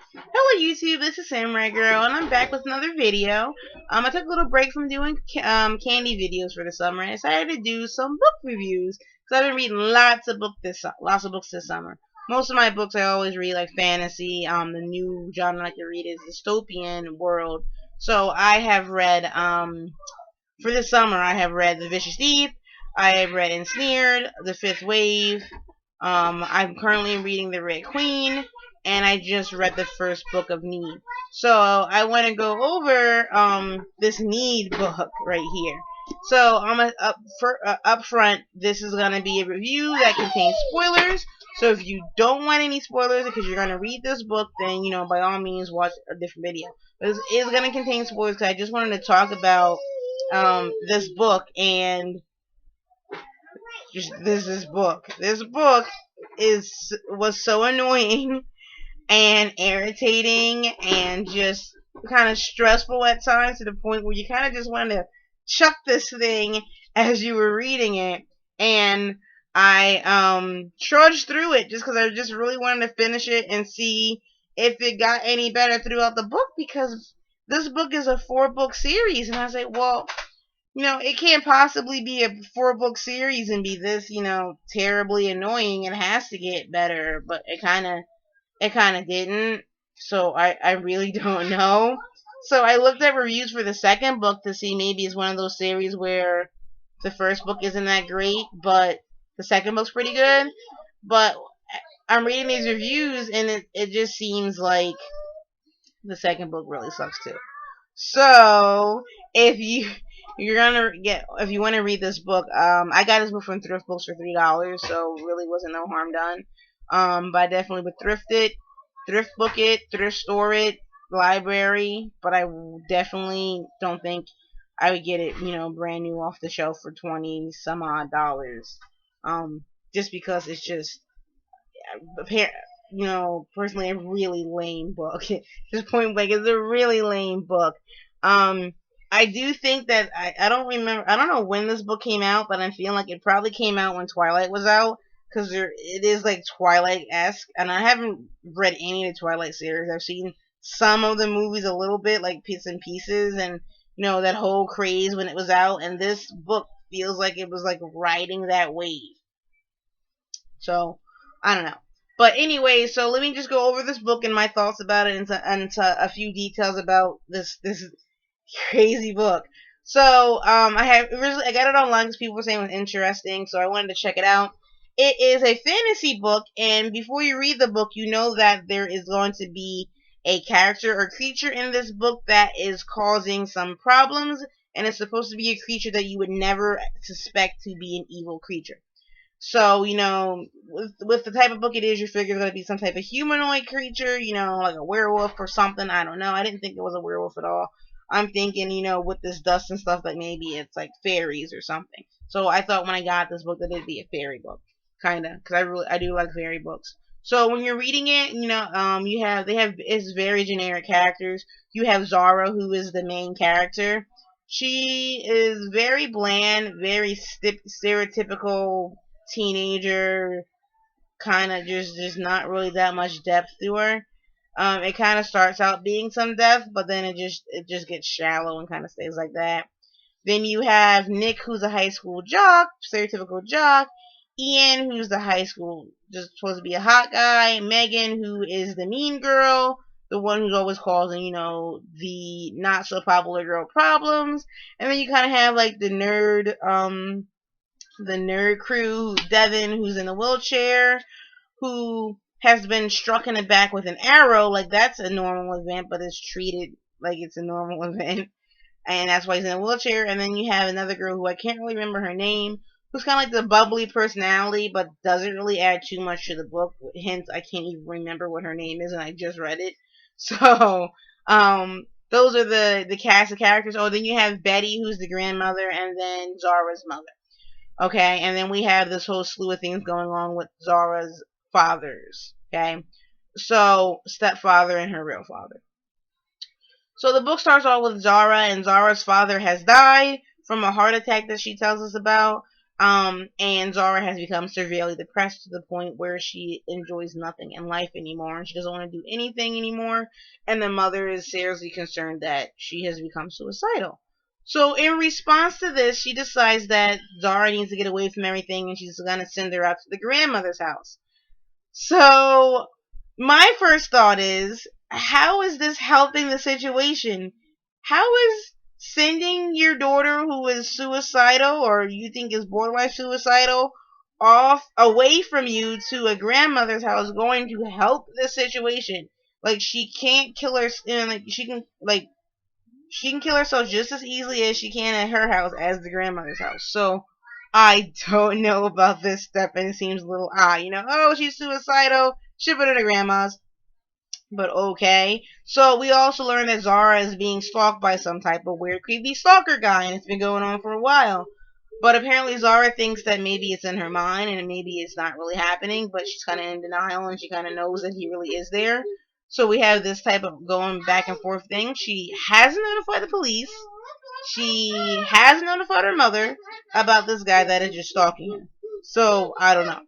Hello YouTube, this is Samurai Girl, and I'm back with another video. I took a little break from doing candy videos for the summer, and decided to do some book reviews because I've been reading lots of books this summer. Most of my books I always read like fantasy. The new genre I like to read is dystopian world. So I have read for this summer I have read The Vicious Thief, I have read Ensnared, The Fifth Wave. I'm currently reading The Red Queen, and I just read the first book of Need. So I want to go over this Need book right here. So I'm up front. This is gonna be a review that contains spoilers. So if you don't want any spoilers because you're gonna read this book, then by all means watch a different video. But this is gonna contain spoilers because I just wanted to talk about this book and just this book. This book was so annoying and irritating and just kind of stressful at times to the point where you kind of just wanted to chuck this thing as you were reading it. And I trudged through it just because I just really wanted to finish it and see if it got any better throughout the book, because this book is a 4-book series, and I was like, well, it can't possibly be a 4-book series and be this, terribly annoying. It has to get better, but it kind of didn't. So I really don't know. So I looked at reviews for the second book to see maybe it's one of those series where the first book isn't that great, but the second book's pretty good. But I'm reading these reviews and it just seems like the second book really sucks too. So if if you want to read this book, I got this book from Thrift Books for $3, so really wasn't no harm done. But I definitely would thrift book it, thrift store it, library. But I definitely don't think I would get it, brand new off the shelf for 20 some odd dollars. Just because it's just personally a really lame book. Just point blank, it's a really lame book. Um, I do think that I don't remember. I don't know when this book came out, but I'm feeling like it probably came out when Twilight was out, because it is like Twilight-esque, and I haven't read any of the Twilight series. I've seen some of the movies a little bit, like bits and pieces, and that whole craze when it was out. And this book feels like it was like riding that wave. So I don't know. But anyway, so let me just go over this book and my thoughts about it, and a few details about this crazy book. So I got it online because people were saying it was interesting, so I wanted to check it out. It is a fantasy book, and before you read the book, you know that there is going to be a character or creature in this book that is causing some problems, and it's supposed to be a creature that you would never suspect to be an evil creature. So, with the type of book it is, you figure it's going to be some type of humanoid creature, like a werewolf or something. I don't know. I didn't think it was a werewolf at all. I'm thinking, with this dust and stuff, that maybe it's like fairies or something. So I thought when I got this book that it'd be a fairy book, kind of, because I do like fairy books. So when you're reading it, it's very generic characters. You have Zara, who is the main character. She is very bland, very stereotypical teenager, kind of just not really that much depth to her. It kind of starts out being some depth, but then it just gets shallow and kind of stays like that. Then you have Nick, who's a high school jock, stereotypical jock. Ian, who's the high school, just supposed to be a hot guy. Megan, who is the mean girl, the one who's always causing, the not so popular girl problems. And then you kind of have like the nerd crew, Devin, who's in a wheelchair, who has been struck in the back with an arrow. Like, that's a normal event, but it's treated like it's a normal event. And that's why he's in a wheelchair. And then you have another girl who I can't really remember her name, who's kind of like the bubbly personality, but doesn't really add too much to the book. Hence, I can't even remember what her name is, and I just read it. So, those are the cast of characters. Oh, then you have Betty, who's the grandmother, and then Zara's mother. Okay, and then we have this whole slew of things going on with Zara's fathers. Okay, so stepfather and her real father. So the book starts off with Zara, and Zara's father has died from a heart attack that she tells us about. And Zara has become severely depressed to the point where she enjoys nothing in life anymore, and she doesn't want to do anything anymore. And the mother is seriously concerned that she has become suicidal. So in response to this, she decides that Zara needs to get away from everything, and she's gonna send her out to the grandmother's house. So my first thought is, how is this helping the situation? How is sending your daughter who is suicidal or you think is borderline suicidal off away from you to a grandmother's house going to help the situation? Like she can't kill her, and she can kill herself just as easily as she can at her house as the grandmother's house. So I don't know about this step, and it seems a little odd. Oh, she's suicidal. Ship her to grandma's. But okay. So we also learned that Zara is being stalked by some type of weird, creepy stalker guy, and it's been going on for a while. But apparently Zara thinks that maybe it's in her mind and maybe it's not really happening, but she's kind of in denial and she kind of knows that he really is there. So we have this type of going back and forth thing. She hasn't notified the police. She has notified her mother about this guy that is just stalking her. So I don't know.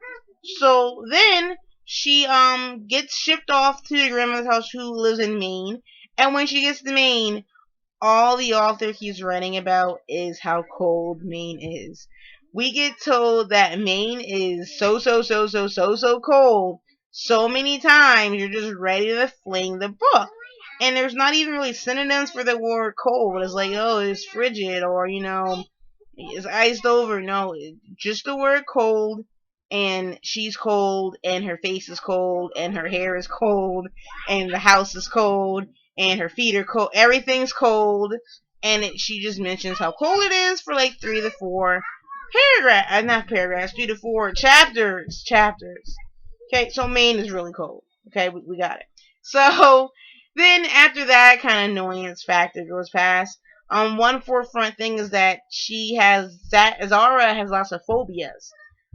So then she gets shipped off to the grandmother's house who lives in Maine. And when she gets to Maine, all the author keeps writing about is how cold Maine is. We get told that Maine is so cold so many times you're just ready to fling the book. And there's not even really synonyms for the word cold. It's like, oh, it's frigid or, it's iced over. No, just the word cold. And she's cold, and her face is cold, and her hair is cold, and the house is cold, and her feet are cold. Everything's cold, and she just mentions how cold it is for like 3 to 4 paragraphs, not paragraphs, 3 to 4 chapters. Okay, so Maine is really cold. Okay, we got it. So then after that kind of annoyance factor goes past, one forefront thing is that Zara has lots of phobias.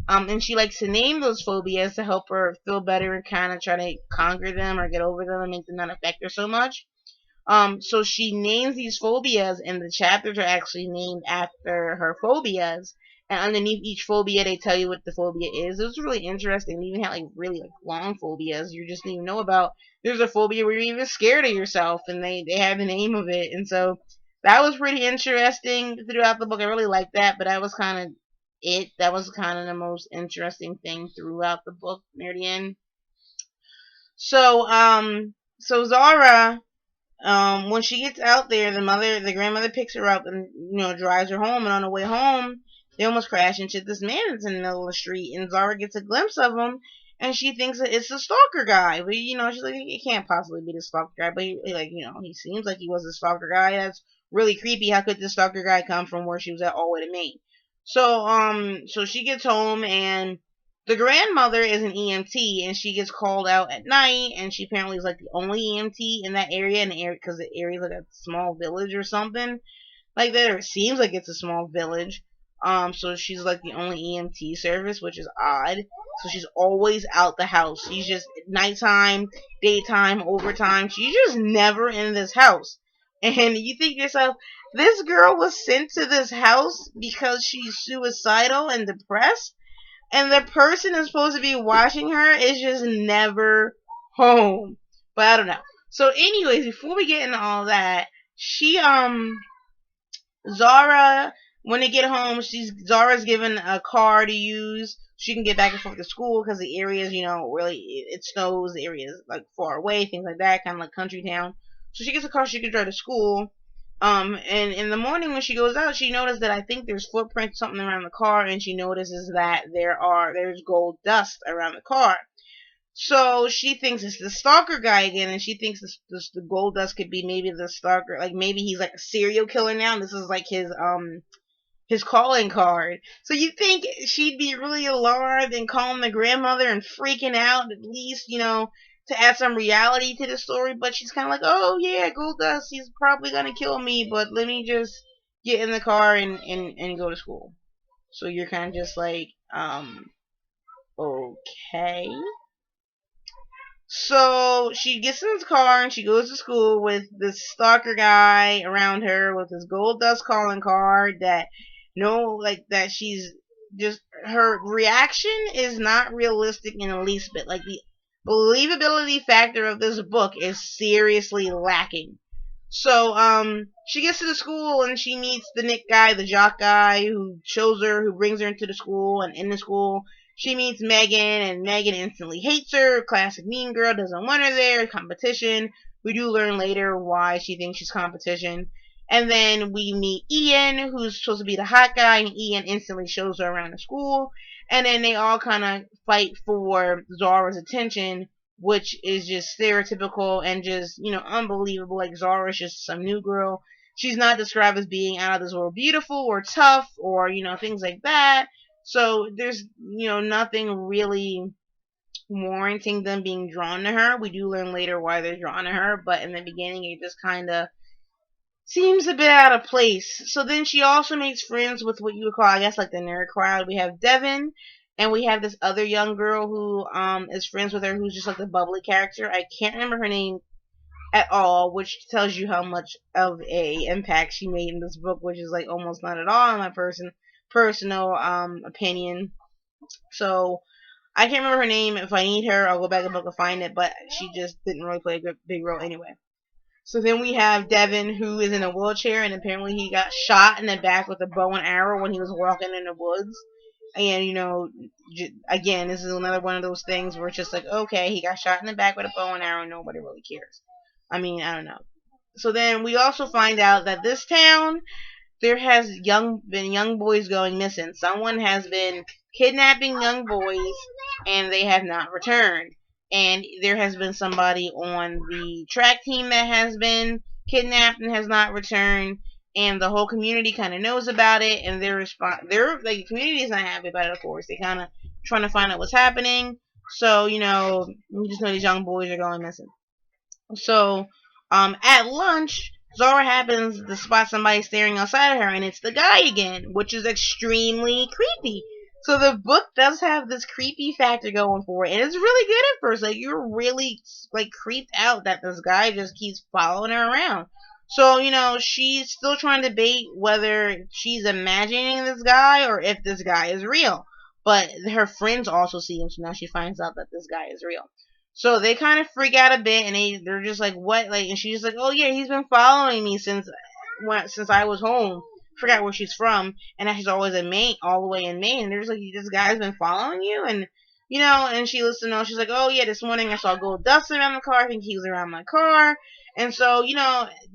And she likes to name those phobias to help her feel better and kind of try to conquer them or get over them and make them not affect her so much. So she names these phobias, and the chapters are actually named after her phobias. And underneath each phobia, they tell you what the phobia is. It was really interesting. They even had like really like long phobias you just didn't even know about. There's a phobia where you're even scared of yourself, and they have the name of it. And so that was pretty interesting throughout the book. I really liked that, but that was kind of it. That was kind of the most interesting thing throughout the book near the end. So Zara, when she gets out there, the grandmother picks her up and drives her home. And on the way home, they almost crash into this man that's in the middle of the street. And Zara gets a glimpse of him, and she thinks that it's the stalker guy. But she's like, it can't possibly be the stalker guy. But he seems like he was the stalker guy. That's really creepy. How could the stalker guy come from where she was at all the way to Maine? So she gets home, and the grandmother is an EMT, and she gets called out at night, and she apparently is like the only EMT in that area, because the area is like a small village or something like that, or it seems like it's a small village. So she's like the only EMT service, which is odd. So she's always out the house. She's just nighttime, daytime, overtime. She's just never in this house. And you think to yourself, this girl was sent to this house because she's suicidal and depressed? And the person who's supposed to be watching her is just never home. But I don't know. So anyways, before we get into all that, Zara, when they get home, Zara's given a car to use. She can get back and forth to school because the area is, really, it snows. The area is like far away, things like that, kind of like country town. So she gets a car she can drive to school. And in the morning when she goes out, she noticed that I think there's footprints, something around the car, and she notices that there's gold dust around the car. So she thinks it's the stalker guy again, and she thinks the gold dust could be maybe the stalker, like maybe he's like a serial killer now. And this is like his calling card. So you think she'd be really alarmed and calling the grandmother and freaking out, at least, to add some reality to the story. But she's kind of like, oh yeah, gold dust, he's probably gonna kill me, but let me just get in the car and go to school. So you're kind of just like, okay. So she gets in his car and she goes to school with this stalker guy around her with his gold dust calling card that no, like that she's just her reaction is not realistic in the least bit. Like the believability factor of this book is seriously lacking. So, she gets to the school and she meets the Nick guy, the jock guy, who shows her, who brings her into the school, and in the school, she meets Megan, and Megan instantly hates her. Classic mean girl, doesn't want her there, competition. We do learn later why she thinks she's competition. And then we meet Ian, who's supposed to be the hot guy, and Ian instantly shows her around the school. And then they all kind of fight for Zara's attention, which is just stereotypical and just, unbelievable. Like, Zara's just some new girl. She's not described as being out of this world beautiful or tough or, things like that. So there's, nothing really warranting them being drawn to her. We do learn later why they're drawn to her, but in the beginning it just kind of seems a bit out of place. So then she also makes friends with what you would call, I guess, like the nerd crowd. We have Devin, and we have this other young girl who is friends with her, who's just like the bubbly character. I can't remember her name at all, which tells you how much of a impact she made in this book, which is like almost not at all in my personal opinion. So I can't remember her name. If I need her, I'll go back and book and find it. But she just didn't really play a good big role anyway. So then we have Devin, who is in a wheelchair, and apparently he got shot in the back with a bow and arrow when he was walking in the woods. And, again, this is another one of those things where it's just like, okay, he got shot in the back with a bow and arrow, nobody really cares. I mean, I don't know. So then we also find out that this town, there has been young boys going missing. Someone has been kidnapping young boys, and they have not returned. And there has been somebody on the track team that has been kidnapped and has not returned. And the whole community kind of knows about it, and the community is not happy about it. Of course, they kind of trying to find out what's happening. So we just know these young boys are going missing. So, at lunch, Zora happens to spot somebody staring outside of her, and it's the guy again, which is extremely creepy. So the book does have this creepy factor going for it, and it's really good at first. Like, you're really, like, creeped out that this guy just keeps following her around. So, she's still trying to debate whether she's imagining this guy or if this guy is real. But her friends also see him, so now she finds out that this guy is real. So they kind of freak out a bit, and they're just like, "What?" Like, and she's like, "Oh yeah, he's been following me since I was home." Forgot where she's from, and that she's always in Maine, all the way in Maine. And they're just like, "This guy's been following you," and and she lets them know. She's like, "Oh yeah, this morning I saw gold dust around the car. I think he was around my car." And so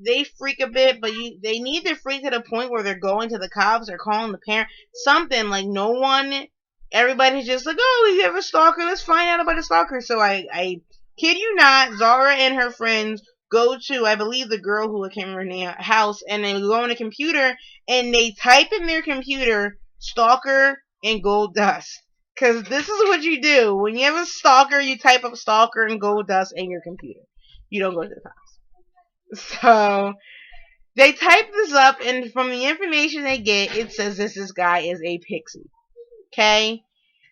they freak a bit, but they need to freak to the point where they're going to the cops or calling the parent, something like no one. Everybody's just like, oh, we have a stalker. Let's find out about a stalker. So I kid you not, Zara and her friends go to, I believe, the girl who I can't remember her name, house, and they go on a computer and they type in their computer stalker and gold dust. Because this is what you do. When you have a stalker, you type up stalker and gold dust in your computer. You don't go to the cops. So they type this up, and from the information they get, it says this guy is a pixie. Okay?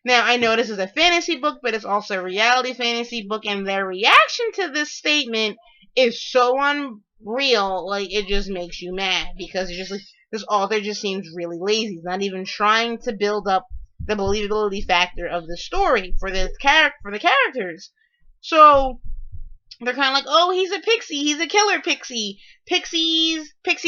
Now, I know this is a fantasy book, but it's also a reality fantasy book, and their reaction to this statement is so unreal, like, it just makes you mad, because it's just like, this author just seems really lazy. He's not even trying to build up the believability factor of the story for the characters. So, they're kind of like, oh, he's a pixie. He's a killer pixie. Pixie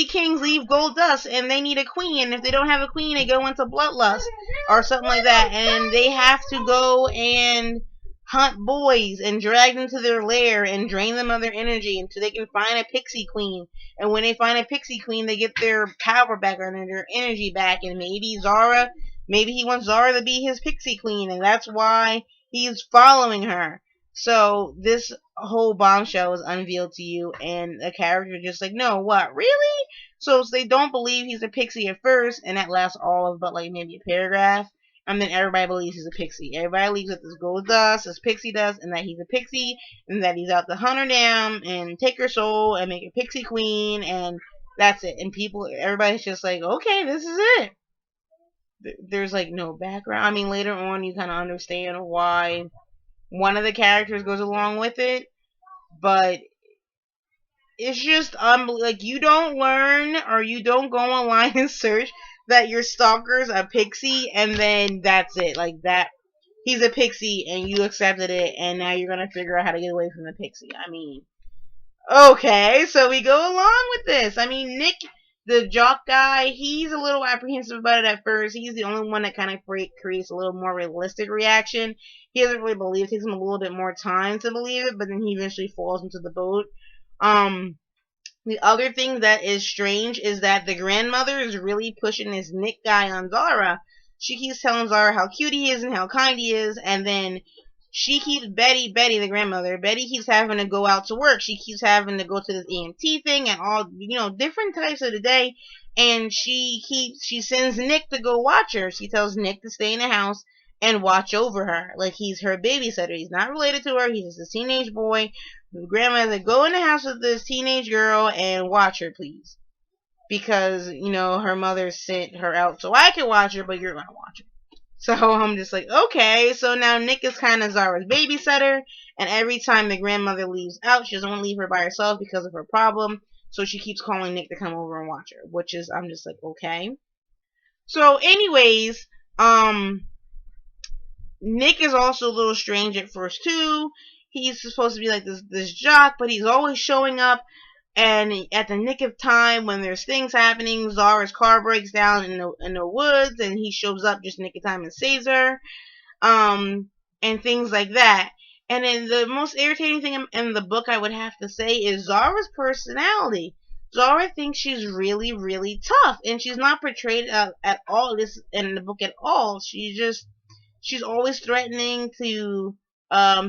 kings leave gold dust, and they need a queen. And if they don't have a queen, they go into bloodlust or something like that. And they have to go and hunt boys and drag them to their lair and drain them of their energy until they can find a pixie queen. And when they find a pixie queen, they get their power back and their energy back. And maybe he wants Zara to be his pixie queen, and that's why he's following her. So this whole bombshell is unveiled to you, and the character just like, no, what, really? So they don't believe he's a pixie at first, and that lasts all of but like maybe a paragraph, and then everybody believes he's a pixie. Everybody leaves with this gold dust, this pixie dust, and that he's a pixie, and that he's out to hunt her down and take her soul and make her pixie queen, and that's it. And everybody's just like, okay, this is it. There's like no background. I mean, later on you kind of understand why one of the characters goes along with it, but it's just like, you don't learn or you don't go online and search that your stalker's a pixie, and then that's it. Like that, he's a pixie, and you accepted it, and now you're gonna figure out how to get away from the pixie. I mean, okay, so we go along with this. I mean, Nick, the jock guy, he's a little apprehensive about it at first. He's the only one that kind of creates a little more realistic reaction. He doesn't really believe it. It takes him a little bit more time to believe it, but then he eventually falls into the boat. Um, the other thing that is strange is that the grandmother is really pushing this Nick guy on Zara. She keeps telling Zara how cute he is and how kind he is, and then she keeps Betty, the grandmother, Betty keeps having to go out to work. She keeps having to go to this EMT thing and all, different types of the day. And she sends Nick to go watch her. She tells Nick to stay in the house and watch over her. Like he's her babysitter. He's not related to her. He's just a teenage boy. The grandmother, go in the house with this teenage girl and watch her, please. Because, her mother sent her out so I can watch her, but you're going to watch her. So I'm just like, okay. So now Nick is kind of Zara's babysitter, and every time the grandmother leaves out, she doesn't want to leave her by herself because of her problem. So she keeps calling Nick to come over and watch her, which is, I'm just like, okay. So, anyways, Nick is also a little strange at first too. He's supposed to be like this jock, but he's always showing up. And at the nick of time, when there's things happening, Zara's car breaks down in the woods, and he shows up just nick of time and saves her. And things like that. And then the most irritating thing in the book, I would have to say, is Zara's personality. Zara thinks she's really, really tough, and she's not portrayed at all in the book at all. She's always threatening to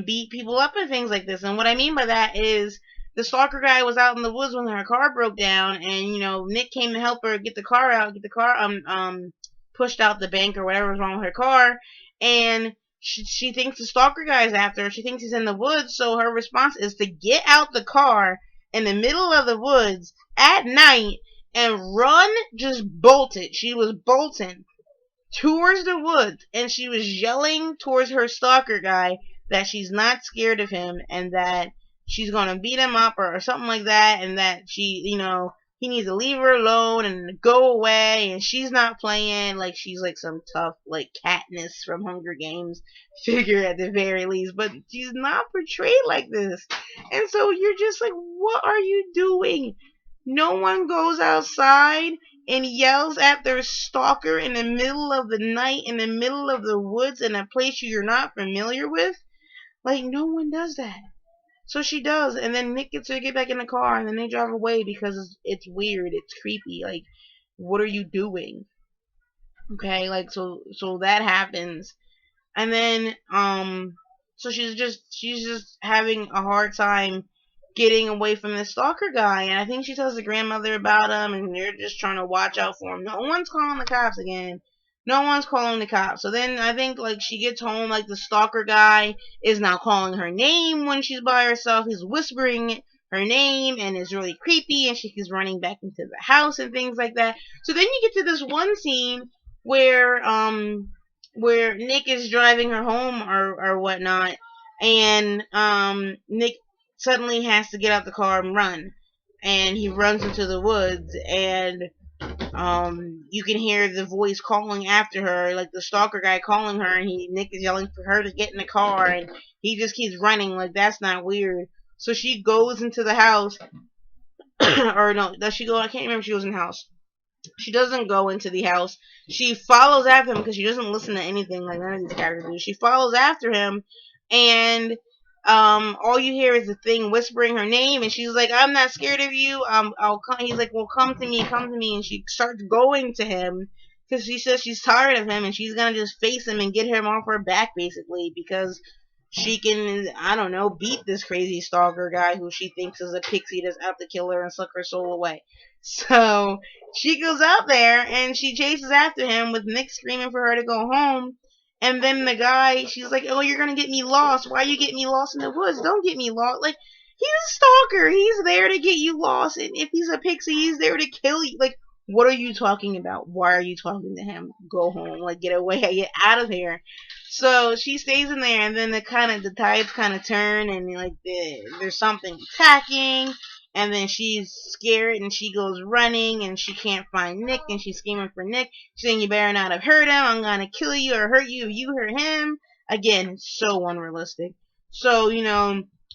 beat people up and things like this. And what I mean by that is the stalker guy was out in the woods when her car broke down, and Nick came to help her get the car out, pushed out the bank or whatever was wrong with her car, and she thinks the stalker guy is after her. She thinks he's in the woods, so her response is to get out the car in the middle of the woods at night and run, just bolted. She was bolting towards the woods, and she was yelling towards her stalker guy that she's not scared of him and that she's gonna beat him up or something like that, and that he needs to leave her alone and go away, and she's not playing, like she's like some tough, like Katniss from Hunger Games figure at the very least, but she's not portrayed like this. And so you're just like, what are you doing? No one goes outside and yells at their stalker in the middle of the night, in the middle of the woods, in a place you're not familiar with. Like, no one does that. So she does, and then Nick gets her to get back in the car, and then they drive away because it's weird, it's creepy. Like, what are you doing? Okay, like so that happens, and then so she's just having a hard time getting away from the stalker guy, and I think she tells the grandmother about him, and they're just trying to watch out for him. No one's calling the cops again. No one's calling the cops. So then I think like she gets home, like the stalker guy is now calling her name when she's by herself. He's whispering her name, and it's really creepy, and she keeps running back into the house and things like that. So then you get to this one scene where Nick is driving her home or whatnot, and Nick suddenly has to get out the car and run, and he runs into the woods, and you can hear the voice calling after her, like the stalker guy calling her, and Nick is yelling for her to get in the car, and he just keeps running. Like, that's not weird. So she goes into the house, or no, does she go? I can't remember if she goes in the house. She doesn't go into the house. She follows after him because she doesn't listen to anything like none of these characters do. She follows after him, and all you hear is the thing whispering her name, and she's like, "I'm not scared of you. I'll come." He's like, "Well, come to me," and she starts going to him because she says she's tired of him, and she's gonna just face him and get him off her back, basically, because she can, I don't know, beat this crazy stalker guy who she thinks is a pixie that's out to kill her and suck her soul away. So she goes out there and she chases after him with Nick screaming for her to go home. And then the guy, she's like, "Oh, you're gonna get me lost. Why you get me lost in the woods? Don't get me lost." Like, he's a stalker. He's there to get you lost. And if he's a pixie, he's there to kill you. Like, what are you talking about? Why are you talking to him? Go home. Like, get away. Get out of here. So she stays in there, and then the tides kind of turn, and like there's something attacking, and then she's scared and she goes running and she can't find Nick and she's screaming for Nick. She's saying, "You better not have hurt him. I'm gonna kill you or hurt you if you hurt him." Again, it's so unrealistic. So,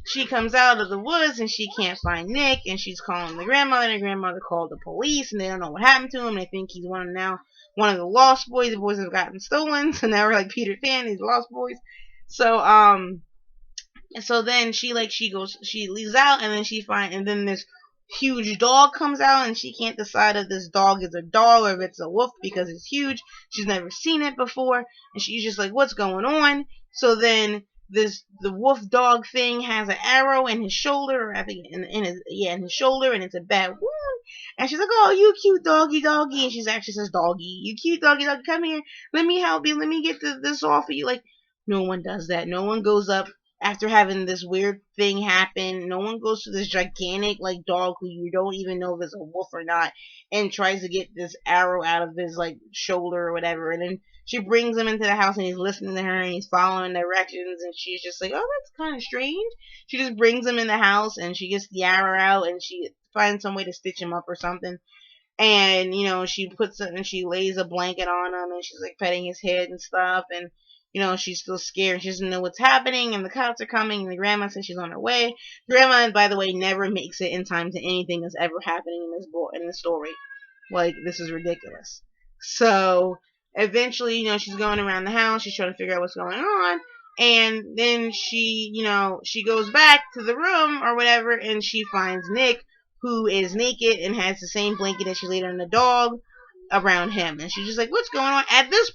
she comes out of the woods and she can't find Nick and she's calling the grandmother, and the grandmother called the police and they don't know what happened to him. They think he's one of the lost boys. The boys have gotten stolen, so now we're like Peter Pan, these lost boys. So then she leaves out, and then and then this huge dog comes out, and she can't decide if this dog is a dog or if it's a wolf because it's huge. She's never seen it before, and she's just like, "What's going on?" So then the wolf dog thing has an arrow in his shoulder, or I think in his shoulder, and it's a bad wound. And she's like, "Oh, you cute doggy," and she's actually says, "Doggy, you cute doggy, come here, let me help you, let me get this off of you." Like, no one does that. No one goes up after having this weird thing happen. No one goes to this gigantic like dog who you don't even know if it's a wolf or not, and tries to get this arrow out of his like shoulder or whatever. And then she brings him into the house and he's listening to her and he's following directions, and she's just like, "Oh, that's kind of strange." She just brings him in the house and she gets the arrow out and she finds some way to stitch him up or something. And she puts it and she lays a blanket on him and she's like petting his head and stuff, and she's still scared. She doesn't know what's happening, and the cops are coming, and the grandma says she's on her way. Grandma, by the way, never makes it in time to anything that's ever happening in this story. Like, this is ridiculous. So eventually, she's going around the house. She's trying to figure out what's going on, and then she goes back to the room or whatever, and she finds Nick, who is naked and has the same blanket that she laid on the dog around him, and she's just like, "What's going on?" At this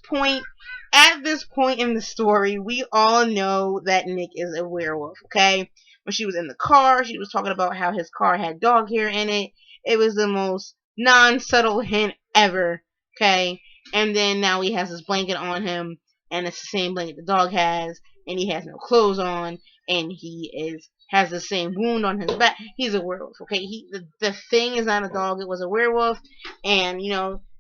point in the story, we all know that Nick is a werewolf, okay? When she was in the car, she was talking about how his car had dog hair in it. It was the most non-subtle hint ever, okay? And then now he has this blanket on him, and it's the same blanket the dog has, and he has no clothes on, and he has the same wound on his back. He's a werewolf, okay? The thing is not a dog, it was a werewolf, and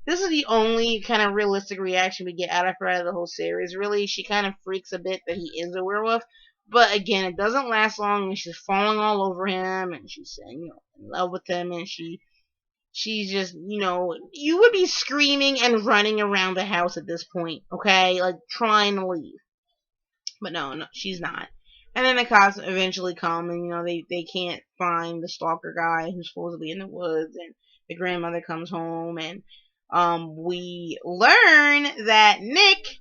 this is the only kind of realistic reaction we get out of her out of the whole series. Really, she kind of freaks a bit that he is a werewolf. But again, it doesn't last long, and she's falling all over him, and she's in love with him, and she's just, you would be screaming and running around the house at this point, okay? Like, trying to leave. But no, she's not. And then the cops eventually come, and they can't find the stalker guy who's supposed to be in the woods, and the grandmother comes home, and we learn that Nick,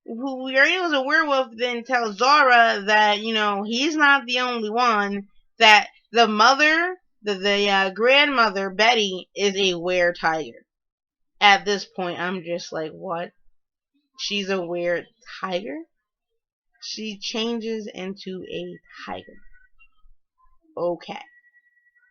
who we already know is a werewolf, then tells Zara that he's not the only one. That the mother, the grandmother Betty, is a were-tiger. At this point, I'm just like, what? She's a were-tiger? She changes into a tiger. Okay.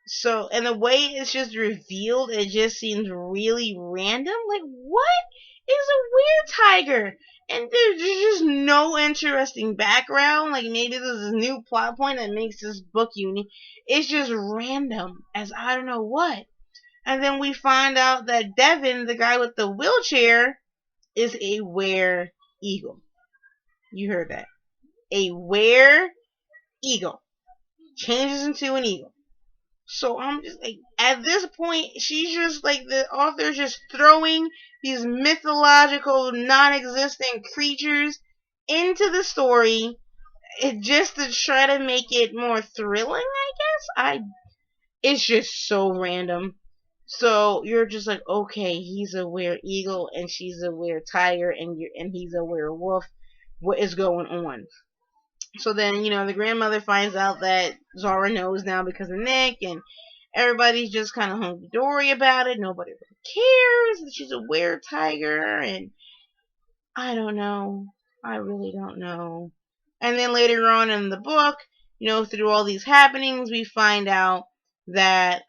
So, and the way it's just revealed, it just seems really random. Like, what is a weird tiger? And there's just no interesting background. Like, maybe there's a new plot point that makes this book unique. It's just random, as I don't know what. And then we find out that Devin, the guy with the wheelchair, is a were-eagle. You heard that. A were-eagle. Changes into an eagle. So I'm just like, at this point, she's just like, the author's just throwing these mythological, non-existent creatures into the story, just to try to make it more thrilling, I guess. It's just so random. So you're just like, okay, he's a were-eagle and she's a were-tiger and he's a werewolf. What is going on? So then, the grandmother finds out that Zara knows now because of Nick, and everybody's just kind of hunky-dory about it. Nobody really cares that she's a were-tiger, and I don't know. I really don't know. And then later on in the book, through all these happenings, we find out that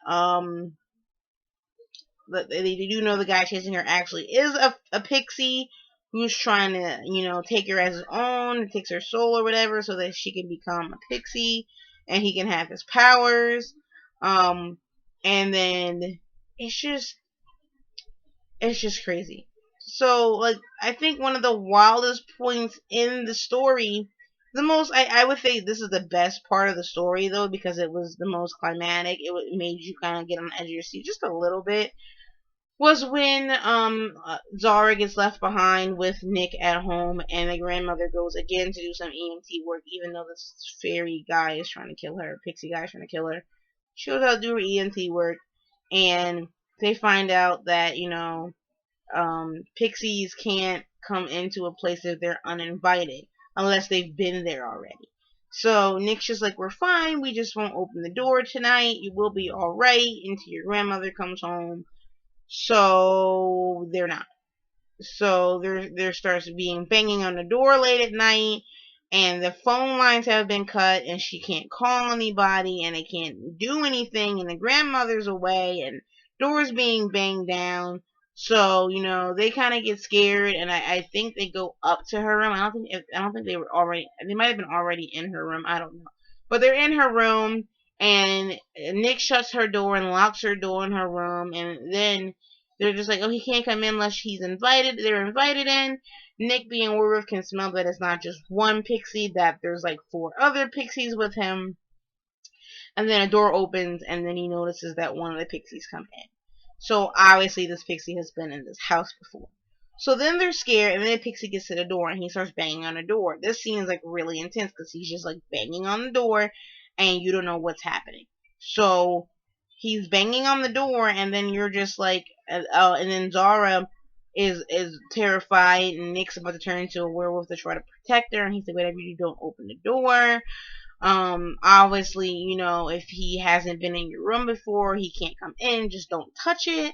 they do know the guy chasing her actually is a pixie who's trying to, take her as his own, takes her soul or whatever, so that she can become a pixie and he can have his powers. And then it's just crazy. So, like, I think one of the wildest points in the story The most, I would say this is the best part of the story though, because it was the most climatic. It made you kind of get on the edge of your seat just a little bit. Was when Zara gets left behind with Nick at home, and the grandmother goes again to do some EMT work, even though this fairy guy is trying to kill her, pixie guy is trying to kill her. She goes out to do her EMT work, and they find out that pixies can't come into a place if they're uninvited unless they've been there already. So Nick's just like, we're fine. We just won't open the door tonight. You will be all right until your grandmother comes home. So they're not. So there starts being banging on the door late at night, and the phone lines have been cut, and she can't call anybody, and they can't do anything, and the grandmother's away, and doors being banged down. So they kind of get scared, and I think they go up to her room. I don't think they were already. They might have been already in her room. I don't know, but they're in her room, and Nick shuts her door and locks her door in her room, and then they're just like, oh, he can't come in unless he's invited. They're invited in. Nick, being a werewolf, can smell that it's not just one pixie, that there's like 4 other pixies with him. And then a door opens, and then he notices that one of the pixies come in. So obviously this pixie has been in this house before. So then they're scared, and then the pixie gets to the door, and he starts banging on the door. This scene is like really intense because he's just like banging on the door, and you don't know what's happening. So he's banging on the door, and then you're just like, and then Zara is terrified, and Nick's about to turn into a werewolf to try to protect her, and he's like, whatever you do, don't open the door. Obviously, if he hasn't been in your room before, he can't come in. Just don't touch it.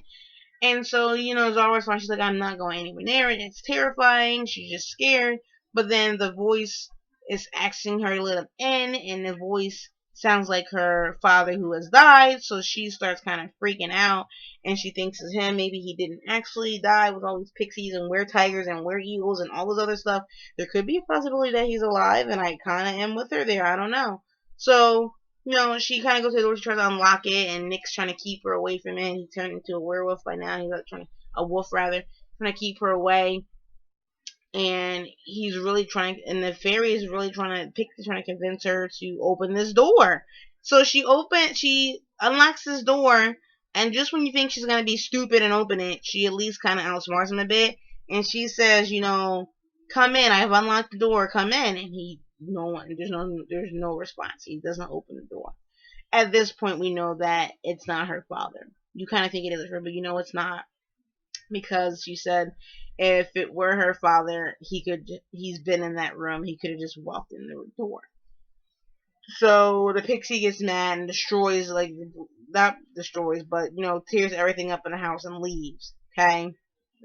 And so, Zara's fine. She's like, I'm not going anywhere near it. It's terrifying. She's just scared. But then the voice is asking her to let him in, and the voice sounds like her father who has died. So she starts kind of freaking out, and she thinks it's him. Maybe he didn't actually die with all these pixies and were-tigers and were-eagles and all this other stuff. There could be a possibility that he's alive, and I kind of am with her there. I don't know. So she kind of goes to the door, she tries to unlock it, and Nick's trying to keep her away from it. He turned into a werewolf by now. He's like a wolf rather, trying to keep her away. And he's really trying, and the fairy is really trying to convince her to open this door. So she unlocks this door, and just when you think she's gonna be stupid and open it, she at least kind of outsmarts him a bit, and she says, come in. I've unlocked the door. Come in. And there's no response. He doesn't open the door. At this point, we know that it's not her father. You kind of think it is her, but it's not, because she said if it were her father, he's been in that room. He could have just walked in the door. So the pixie gets mad and destroys, like, not destroys, but tears everything up in the house and leaves. Okay.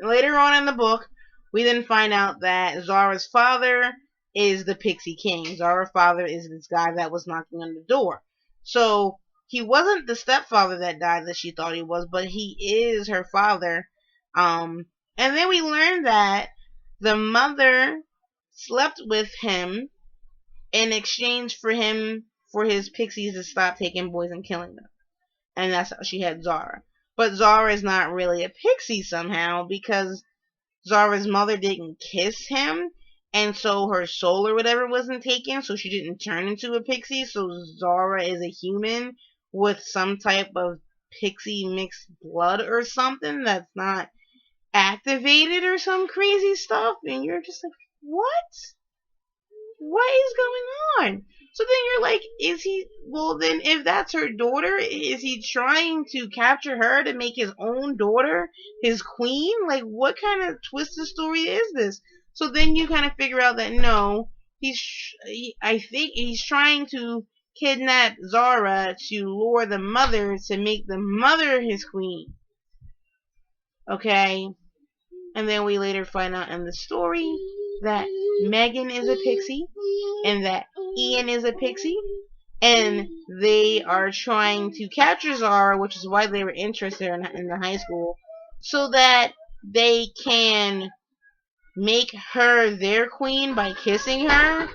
Later on in the book, we then find out that Zara's father is the Pixie King. Zara's father is this guy that was knocking on the door. So he wasn't the stepfather that died that she thought he was, but he is her father. And then we learned that the mother slept with him in exchange for his pixies to stop taking boys and killing them. And that's how she had Zara. But Zara is not really a pixie somehow, because Zara's mother didn't kiss him, and so her soul or whatever wasn't taken, so she didn't turn into a pixie. So Zara is a human with some type of pixie mixed blood or something that's not activated or some crazy stuff, and you're just like, what? What is going on? So then you're like, well then if that's her daughter, is he trying to capture her to make his own daughter his queen? Like, what kind of twisted story is this? So then you kind of figure out that no, I think he's trying to kidnap Zara to lure the mother to make the mother his queen. Okay? And then we later find out in the story that Megan is a pixie and that Ian is a pixie, and they are trying to capture Zara, which is why they were interested in the high school, so that they can make her their queen by kissing her,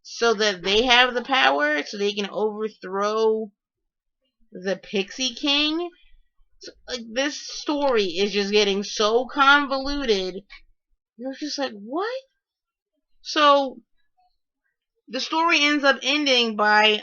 so that they have the power, so they can overthrow the Pixie King. So, like, this story is just getting so convoluted. You're just like, what? So the story ends up ending by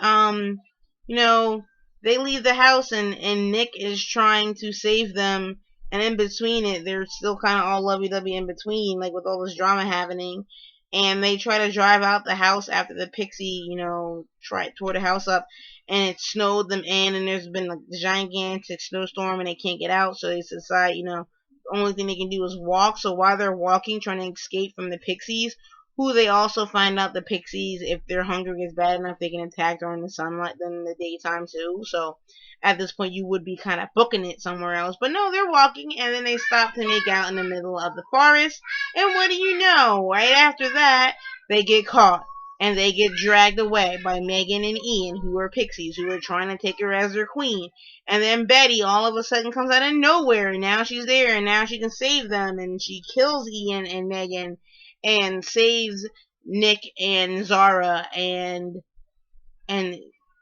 you know, they leave the house and Nick is trying to save them, and in between it they're still kind of all lovey-dovey in between, like with all this drama happening. And they try to drive out the house after the pixie, tore the house up, and it snowed them in, and there's been like the gigantic snowstorm, and they can't get out, so they decide, the only thing they can do is walk. So while they're walking, trying to escape from the pixies, who they also find out the pixies, if their hunger gets bad enough, they can attack during the sunlight than in the daytime too. So at this point, you would be kind of booking it somewhere else. But no, they're walking, and then they stop to make out in the middle of the forest. And what do you know? Right after that, they get caught. And they get dragged away by Megan and Ian, who are pixies, who are trying to take her as their queen. And then Betty all of a sudden comes out of nowhere, and now she's there, and now she can save them, and she kills Ian and Megan, and saves Nick and Zara, and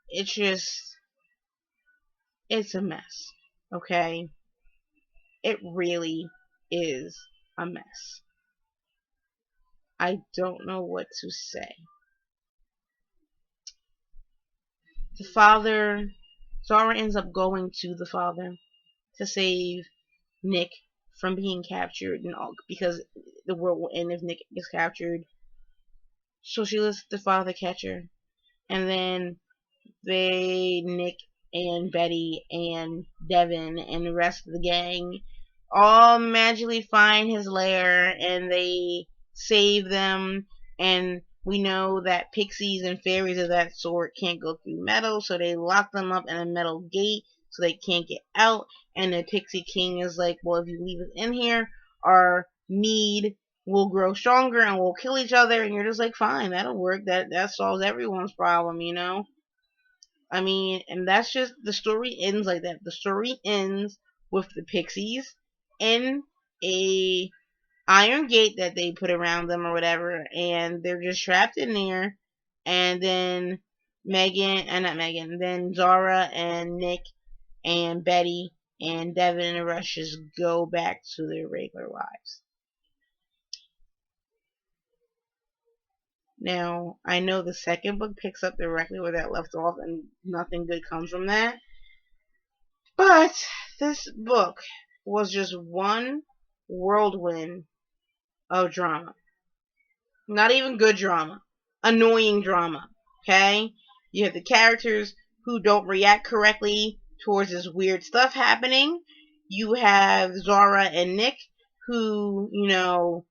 it's just, it's a mess. Okay? It really is a mess. I don't know what to say. The father, Zara ends up going to the father to save Nick from being captured, and all, because the world will end if Nick is captured. So she lets the father catch her, and then Nick and Betty and Devin and the rest of the gang all magically find his lair, and they save them. And we know that pixies and fairies of that sort can't go through metal, so they lock them up in a metal gate so they can't get out. And the Pixie King is like, well, if you leave us in here, our need will grow stronger and we'll kill each other. And you're just like, fine, that'll work. That solves everyone's problem. I mean, and that's just, the story ends like that. The story ends with the pixies in a iron gate that they put around them or whatever, and they're just trapped in there. And then not Megan, then Zara and Nick and Betty and Devin and the rest just go back to their regular lives. Now, I know the second book picks up directly where that left off, and nothing good comes from that. But this book was just one whirlwind of drama. Not even good drama. Annoying drama. Okay? You have the characters who don't react correctly towards this weird stuff happening. You have Zara and Nick who,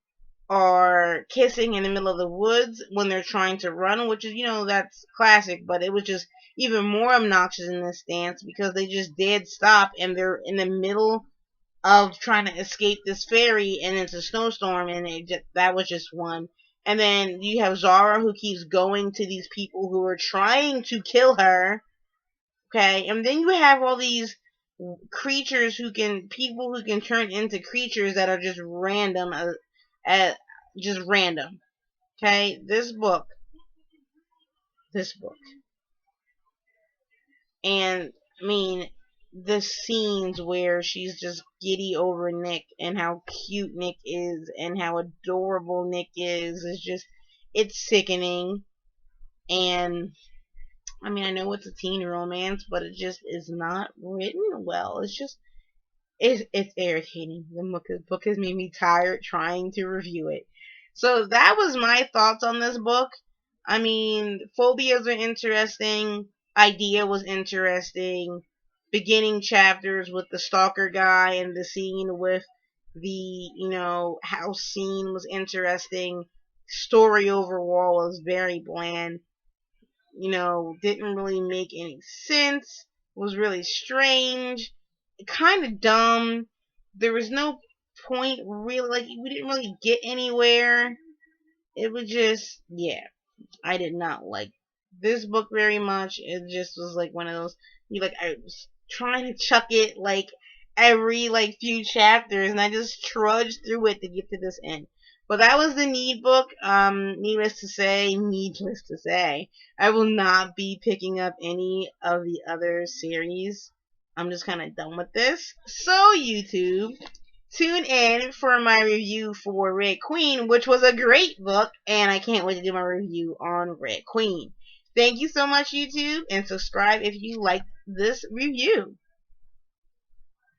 are kissing in the middle of the woods when they're trying to run, which is, that's classic, but it was just even more obnoxious in this stance because they just dead stop and they're in the middle of trying to escape this ferry and it's a snowstorm, and that was just one. And then you have Zara who keeps going to these people who are trying to kill her. Okay, and then you have all these people who can turn into creatures that are just random, just random. Okay, this book, and I mean, the scenes where she's just giddy over Nick and how cute Nick is and how adorable Nick is just, it's sickening. And I mean, I know it's a teen romance, but it just is not written well. It's irritating. The book has made me tired trying to review it. So that was my thoughts on this book. I mean, phobias are interesting. Idea was interesting. Beginning chapters with the stalker guy and the scene with the, house scene was interesting. Story overall was very bland. Didn't really make any sense. Was really strange, kind of dumb. There was no point really, like we didn't really get anywhere. It was just, yeah, I did not like this book very much. It just was like one of those, I was trying to chuck it like every like few chapters, and I just trudged through it to get to this end. But that was the Need book. Needless to say, I will not be picking up any of the other series. I'm just kind of done with this. So YouTube, tune in for my review for Red Queen, which was a great book, and I can't wait to do my review on Red Queen. Thank you so much, YouTube, and subscribe if you like this review.